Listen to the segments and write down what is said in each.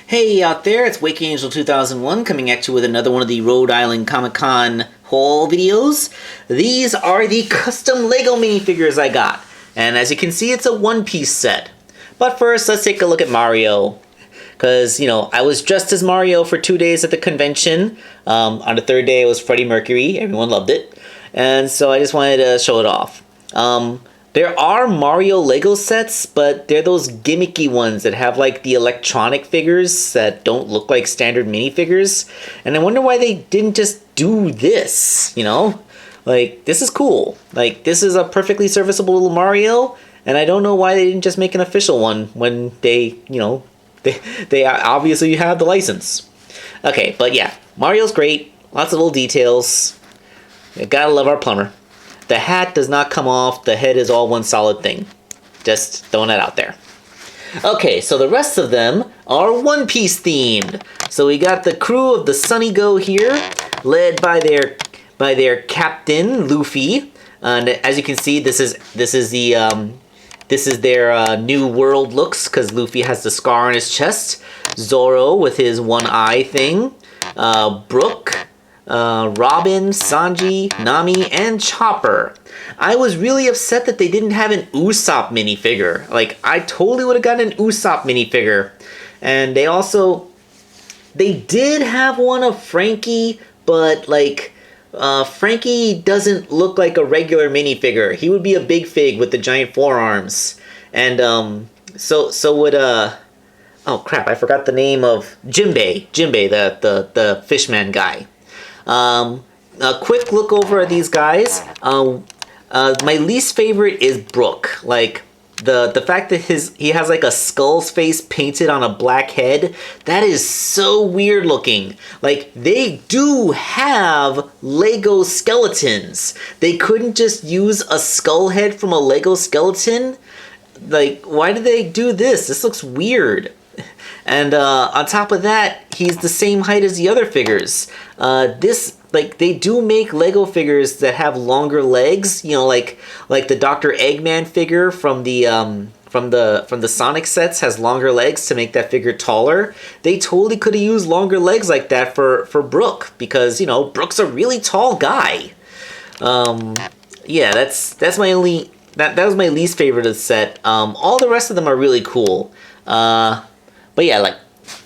Hey out there, it's Wake Angel 2001 coming at you with another one of the Rhode Island Comic Con haul videos. These are the custom Lego minifigures I got, and as you can see, it's a one-piece set. But first, let's take a look at Mario. Because, I was dressed as Mario for 2 days at the convention. On the third day, it was Freddie Mercury. Everyone loved it. And so I just wanted to show it off. There are Mario Lego sets, but they're those gimmicky ones that have like the electronic figures that don't look like standard minifigures. And I wonder why they didn't just do this, Like, this is cool. Like, this is a perfectly serviceable little Mario, and I don't know why they didn't just make an official one when they, they obviously have the license. Okay, but yeah, Mario's great. Lots of little details. You gotta love our plumber. The hat does not come off. The head is all one solid thing. Just throwing that out there. Okay, so the rest of them are One Piece themed. So we got the crew of the Sunny Go here, led by their captain Luffy. And as you can see, this is their new world looks because Luffy has the scar on his chest. Zoro with his one eye thing. Brook. Robin, Sanji, Nami, and Chopper. I was really upset that they didn't have an Usopp minifigure. Like, I totally would have gotten an Usopp minifigure. And they did have one of Frankie, but like, Frankie doesn't look like a regular minifigure. He would be a big fig with the giant forearms. And, so would, oh crap, I forgot the name of Jimbei, the fishman guy. A quick look over at these guys. My least favorite is Brook. Like, the fact that he has like a skull's face painted on a black head, that is so weird looking. Like, they do have Lego skeletons. They couldn't just use a skull head from a Lego skeleton? Like, why did they do this? This looks weird. And on top of that, he's the same height as the other figures. They do make Lego figures that have longer legs. Like the Dr. Eggman figure from the Sonic sets has longer legs to make that figure taller. They totally could have used longer legs like that for Brook because Brook's a really tall guy. Yeah, that's my only that was my least favorite of the set. All the rest of them are really cool. But yeah, like,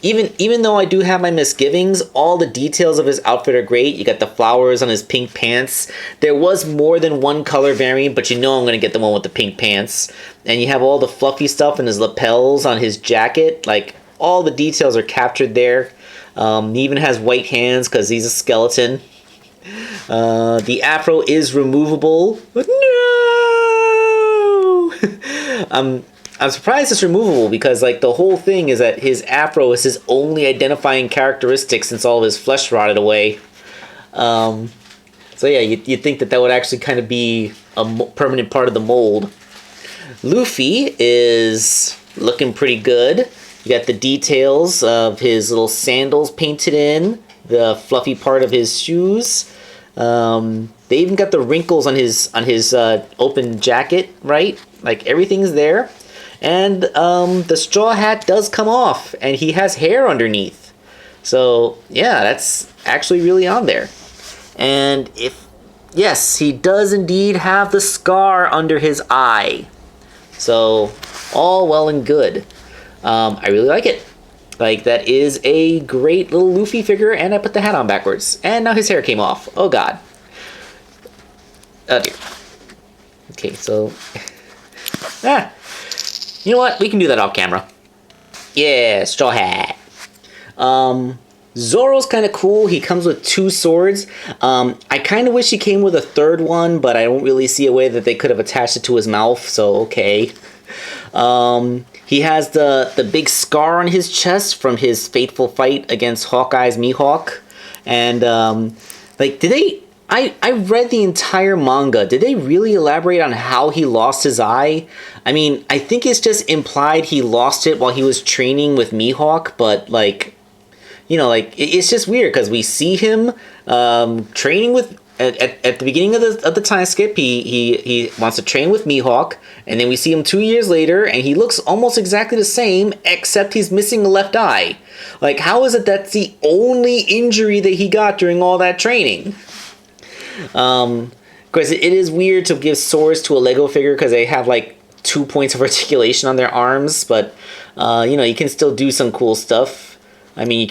even though I do have my misgivings, all the details of his outfit are great. You got the flowers on his pink pants. There was more than one color variant, but I'm going to get the one with the pink pants. And you have all the fluffy stuff in his lapels on his jacket. Like, all the details are captured there. He even has white hands because he's a skeleton. The afro is removable. But no! I'm surprised it's removable because, like, the whole thing is that his afro is his only identifying characteristic since all of his flesh rotted away. So yeah, you'd think that would actually kind of be a permanent part of the mold. Luffy is looking pretty good. You got the details of his little sandals painted in, the fluffy part of his shoes. They even got the wrinkles on his open jacket, right? Like, everything's there. And the straw hat does come off, and he has hair underneath. So, yeah, that's actually really on there. And yes, he does indeed have the scar under his eye. So, all well and good. I really like it. Like, that is a great little Luffy figure, and I put the hat on backwards. And now his hair came off. Oh, God. Oh, dear. Okay, so... You know what? We can do that off camera. Yeah, straw hat. Zoro's kind of cool. He comes with 2 swords. I kind of wish he came with a third one, but I don't really see a way that they could have attached it to his mouth, so okay. He has the big scar on his chest from his fateful fight against Hawkeye's Mihawk. And, did they... I read the entire manga. Did they really elaborate on how he lost his eye? I mean, I think it's just implied he lost it while he was training with Mihawk, but, like, it's just weird because we see him training with at the beginning of the time skip, he wants to train with Mihawk, and then we see him 2 years later, and he looks almost exactly the same, except he's missing a left eye. Like, how is it that's the only injury that he got during all that training? Of course, it is weird to give swords to a Lego figure because they have like 2 points of articulation on their arms, but you know, you can still do some cool stuff. I mean,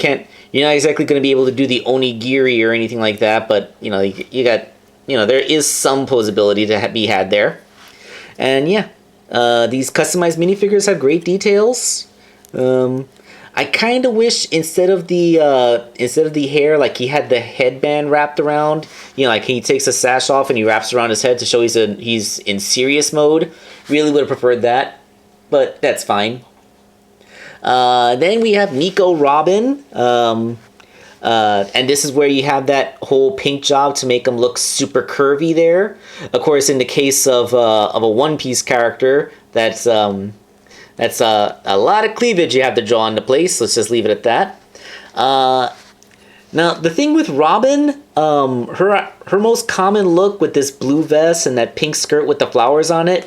you're not exactly going to be able to do the onigiri or anything like that, but you know, you got, you know, there is some posability to be had there. And yeah, these customized minifigures have great details. I kind of wish instead of the hair, like he had the headband wrapped around. You know, like he takes the sash off and he wraps around his head to show he's in serious mode. Really would have preferred that, but that's fine. Then we have Nico Robin, and this is where you have that whole paint job to make him look super curvy there. Of course, in the case of a One Piece character, that's a lot of cleavage you have to draw into place. Let's just leave it at that. Now, the thing with Robin, her most common look with this blue vest and that pink skirt with the flowers on it,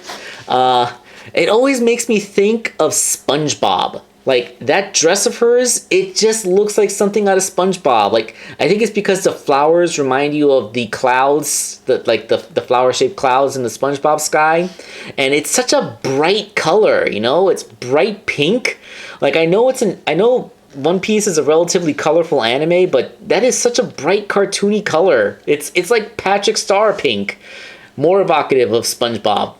it always makes me think of SpongeBob. Like, that dress of hers, it just looks like something out of SpongeBob. Like, I think it's because the flowers remind you of the clouds, the flower-shaped clouds in the SpongeBob sky. And it's such a bright color, you know? It's bright pink. Like, I know One Piece is a relatively colorful anime, but that is such a bright, cartoony color. It's like Patrick Star pink. More evocative of SpongeBob.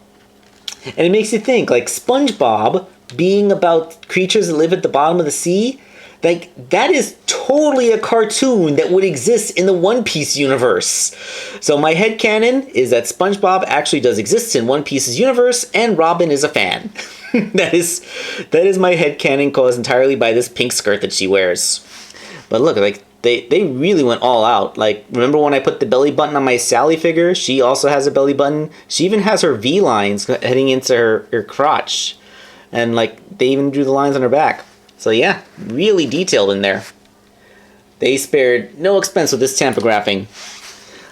And it makes you think, like, SpongeBob being about creatures that live at the bottom of the sea, like, that is totally a cartoon that would exist in the One Piece universe. So my headcanon is that SpongeBob actually does exist in One Piece's universe, and Robin is a fan. that is my headcanon caused entirely by this pink skirt that she wears. But look, like, they really went all out. Like, remember when I put the belly button on my Sally figure? She also has a belly button. She even has her V lines heading into her crotch. And, like, they even drew the lines on her back. So, yeah, really detailed in there. They spared no expense with this tampography.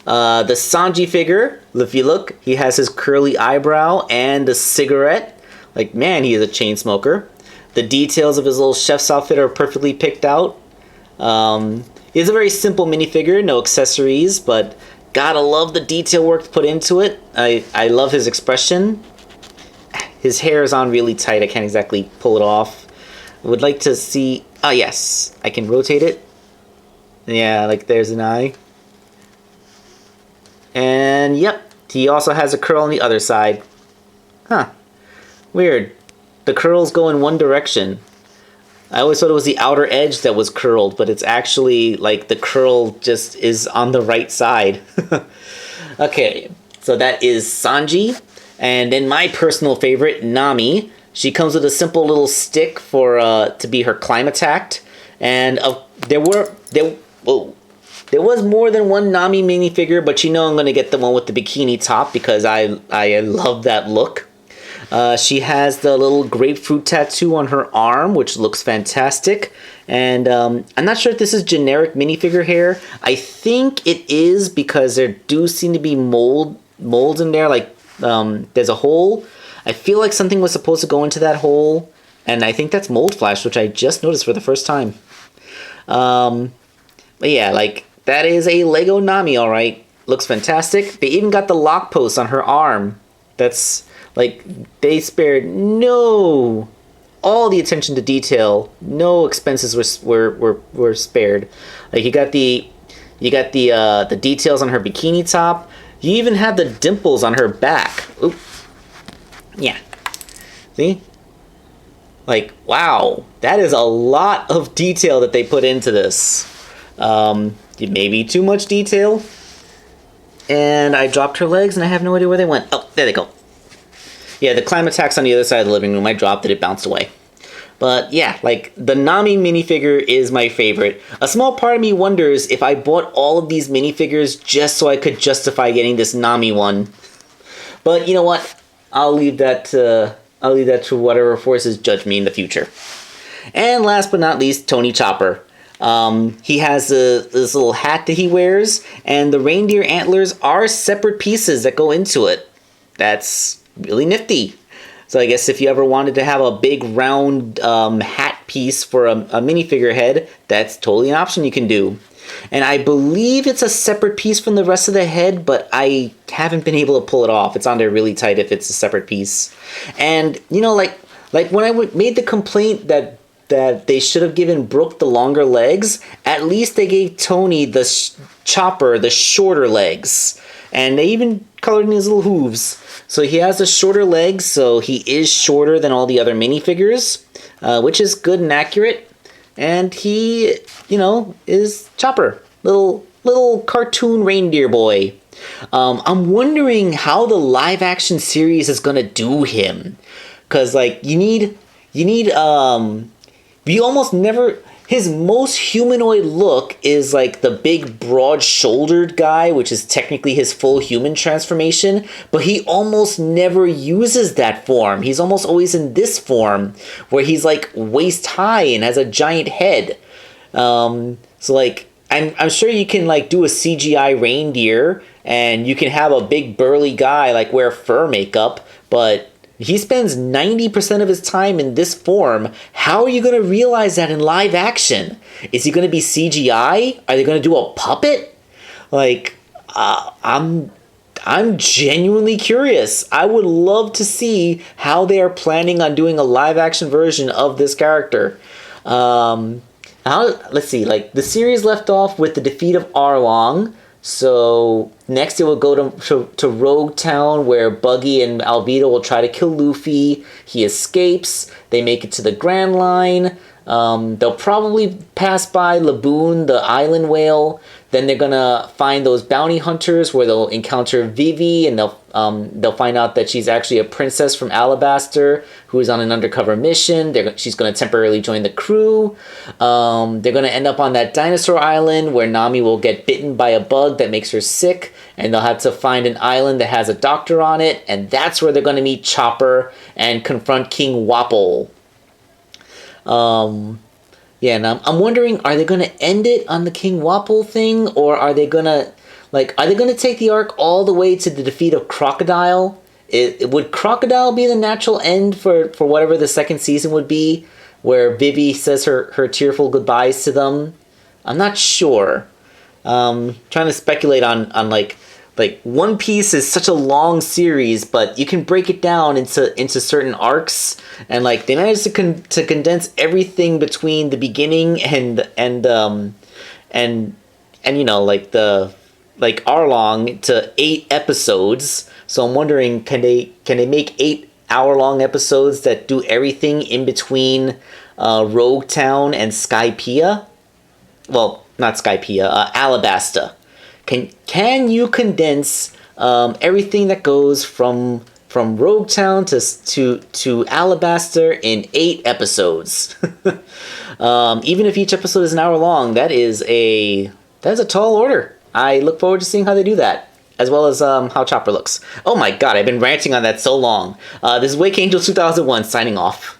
The Sanji figure, if you look, he has his curly eyebrow and a cigarette. Like, man, he is a chain smoker. The details of his little chef's outfit are perfectly picked out. It's a very simple minifigure, no accessories, but gotta love the detail work put into it. I love his expression. His hair is on really tight. I can't exactly pull it off. I would like to see... Oh, yes. I can rotate it. Yeah, like there's an eye. And, yep. He also has a curl on the other side. Huh. Weird. The curls go in one direction. I always thought it was the outer edge that was curled, but it's actually, like, the curl just is on the right side. Okay. So that is Sanji. And then my personal favorite, Nami. She comes with a simple little stick for to be her climb attack. And there was more than one Nami minifigure, but you know I'm going to get the one with the bikini top because I love that look. She has the little grapefruit tattoo on her arm, which looks fantastic. And I'm not sure if this is generic minifigure hair. I think it is because there do seem to be molds in there, like there's a hole. I feel like something was supposed to go into that hole, and I think that's mold flash, which I just noticed for the first time. But yeah, like, that is a Lego Nami, alright. Looks fantastic. They even got the lock post on her arm. That's, like, they spared all the attention to detail. No expenses were spared. Like, you got the details on her bikini top. You even have the dimples on her back. Oop. Yeah. See? Like, wow. That is a lot of detail that they put into this. Maybe too much detail. And I dropped her legs and I have no idea where they went. Oh, there they go. Yeah, the climb attack's on the other side of the living room. I dropped it, it bounced away. But yeah, like, the Nami minifigure is my favorite. A small part of me wonders if I bought all of these minifigures just so I could justify getting this Nami one. But you know what? I'll leave that to whatever forces judge me in the future. And last but not least, Tony Chopper. He has this little hat that he wears, and the reindeer antlers are separate pieces that go into it. That's really nifty. So I guess if you ever wanted to have a big round hat piece for a minifigure head, that's totally an option you can do. And I believe it's a separate piece from the rest of the head, but I haven't been able to pull it off. It's on there really tight if it's a separate piece. And, you know, like when I made the complaint that they should have given Brooke the longer legs, at least they gave Tony the Chopper the shorter legs. And they even colored in his little hooves. So he has the shorter legs, so he is shorter than all the other minifigures, which is good and accurate. And he, you know, is Chopper, little cartoon reindeer boy. I'm wondering how the live action series is gonna do him, cause like you almost never. His most humanoid look is like the big broad-shouldered guy, which is technically his full human transformation, but he almost never uses that form. He's almost always in this form, where he's like waist high and has a giant head. So like, I'm sure you can like do a CGI reindeer, and you can have a big burly guy like wear fur makeup, but he spends 90% of his time in this form. How are you going to realize that in live action? Is he going to be CGI? Are they going to do a puppet? Like, I'm genuinely curious. I would love to see how they are planning on doing a live action version of this character. Let's see, like the series left off with the defeat of Arlong. So next it will go to Rogue Town, where Buggy and Albedo will try to kill Luffy. He escapes. They make it to the Grand Line. They'll probably pass by Laboon, the island whale. Then they're gonna find those bounty hunters, where they'll encounter Vivi, and they'll find out that she's actually a princess from Alabaster who is on an undercover mission. She's gonna temporarily join the crew. They're gonna end up on that dinosaur island where Nami will get bitten by a bug that makes her sick, and they'll have to find an island that has a doctor on it, and that's where they're gonna meet Chopper and confront King Wapol. Yeah, and I'm wondering, are they going to end it on the King Wapol thing, or are they going to take the arc all the way to the defeat of Crocodile? Would Crocodile be the natural end for whatever the second season would be, where Vivi says her tearful goodbyes to them? I'm not sure. Trying to speculate on like One Piece is such a long series, but you can break it down into certain arcs, and like they managed to condense everything between the beginning and you know, like Arlong to 8 episodes. So I'm wondering, can they make 8-hour-long episodes that do everything in between Rogue Town and Skypiea? Well, not Skypiea, Alabasta. Can you condense everything that goes from Rogue Town to Alabaster in 8 episodes? Even if each episode is an hour long, that's a tall order. I look forward to seeing how they do that, as well as how Chopper looks. Oh my god, I've been ranting on that so long. This is Wake Angel 2001 signing off.